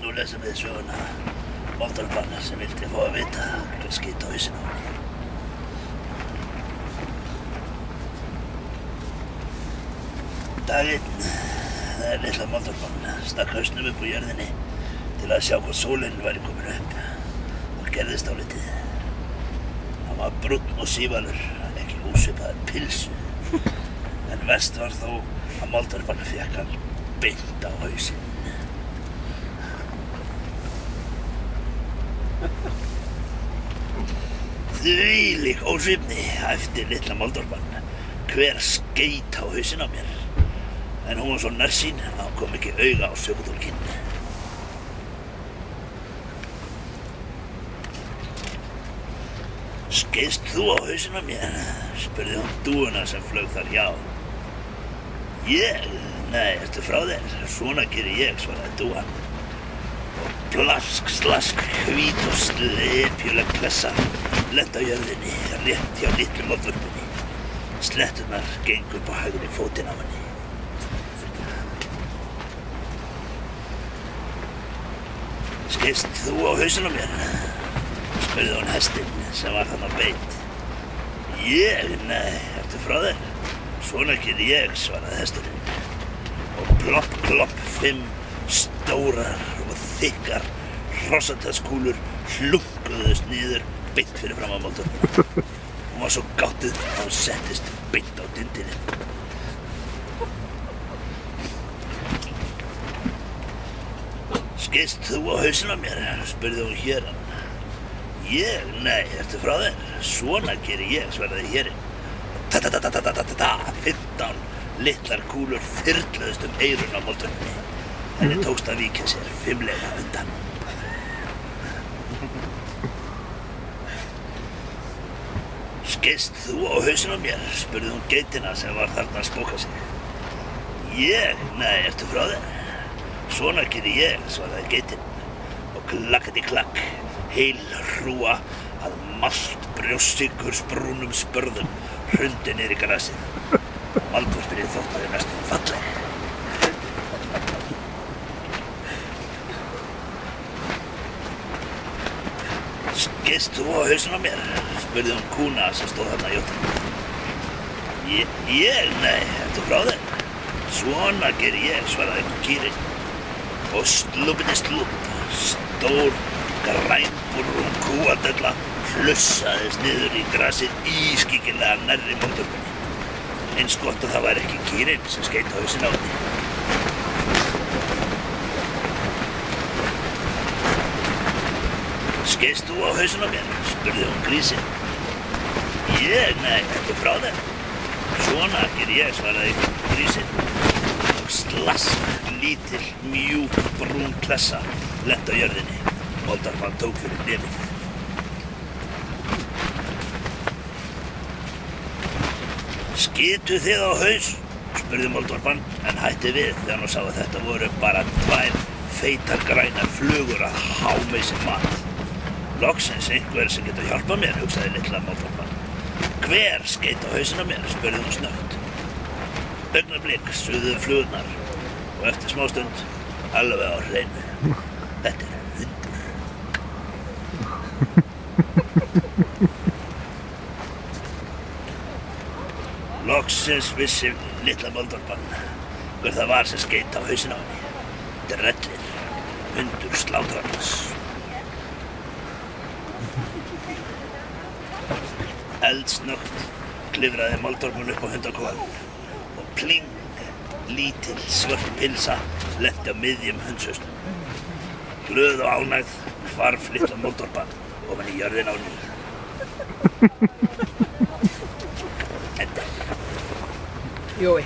nú lesa með söguna moldvarpann sem vildi fá að vita hvað skeyti á hausinn á henni. Dag einn, þegar litla moldvarpann stakk hausnum upp úr jörðinni til að sjá hvað sólin væri komin upp og gerðist dálítið. Hann var brúnn og sívalur, ekki ósvipaður pilsu, en verst var þó að moldvarpann fékk hann beint á hausinn. Þvílík ósvífni æpti litla moldvarpann. Hver skeyt á hausinn á mér? En hún var svo nærsýn að hún kom ekki auga á sökudólkinn. Skeyst þú á hausinn á mér? Spurði hún dúuna sem flaug þar hjá. Ég? Nei, ertu frá þér? Svona geri ég, svaraði dúan. Og plask, slask, hvít og slepjuleg klessa lenti á jörðinni, rétt hjá litlu moldvörpunni. Sletturnar gengu upp á hægri fótinn á henni. Skeyst þú á hausinn á mér? Spurði hún hestinn sem var þarna á beit. Ég? Nei, ertu frá þér? Svona geri ég, svaraði hesturinn. Og plopp, plopp, 5 stórar og þykkar hrossataskúlur hlunkuðust niður beint fyrir fram á moldvörpunni. Hún var svo gáttuð að hún settist beint á dindininn. Skeyst þú á hausinn á mér? Spurði hún héran. Ég? Nei, ertu frá þér? Svona geri ég, svaraði hérinn. Ta-ta-ta-ta-ta-ta-ta-ta, 15 litlar kúlur þyrluðust eyrun á moldvörpunni. Henni tókst að víkja sér fimlega undan. Skeyst þú á hausinn á mér? Spurði hún geitina sem var þarna að spóka sig. Ég? Nei, ertu frá þér? Svona geri ég, svaraði geitin. Og klakkandi-klakk, heil hrúga að malt brjóstsykursbrúnum spörðum hrundi niður í grasið. Moldvörpunni þótti þau næstum falleg. Skeyst þú á hausinn á mér? Spurði hún kúna sem stóð þarna í jóttanum. Ég? Nei, ertu frá þér? Svona geri ég, svaraði kýrin. Og slúbiti slúb, stór grænbrún kúadella hlussaðist niður í grasið ískyggilega nærri moldvörpunni. Eins gott að það væri ekki kýrin sem skeyt á hausinn á henni. Skeyst þú á hausinn á mér? Spurði hún grísinn. Ég? Nei, ertu frá þér? Svona geri ég, svaraði grísinn. Og slask, lítil, mjúk, brún klessa lenti á jörðinni. Moldvarpann tók fyrir nefið. Skytu þið á haus? Spurði moldvarpann en hætti við þegar hún sá að þetta voru bara 2 feitar grænar flugur að háma í sig mat. Loksins einhver sem getur hjálpað mér, hugsaði litla moldvarpann. Hver skeyt á hausinn á mér? Spurði hún snöggt. Augnablik suðuðu flugurnar og eftir smástund alveg á hreinu. Þetta er hundur. Loksins vissi litla moldvarpann hver það var sem skeyt á hausinn á henni. Drellir, hundur slátrarans. Eldsnöggt klifraði moldvarpann upp á hundakofann og pling, lítil svört pilsa lenti á miðjum hundshausnum. Glöð og ánægð hvarf litla moldvarpann ofan í jörðina á ný. Jói.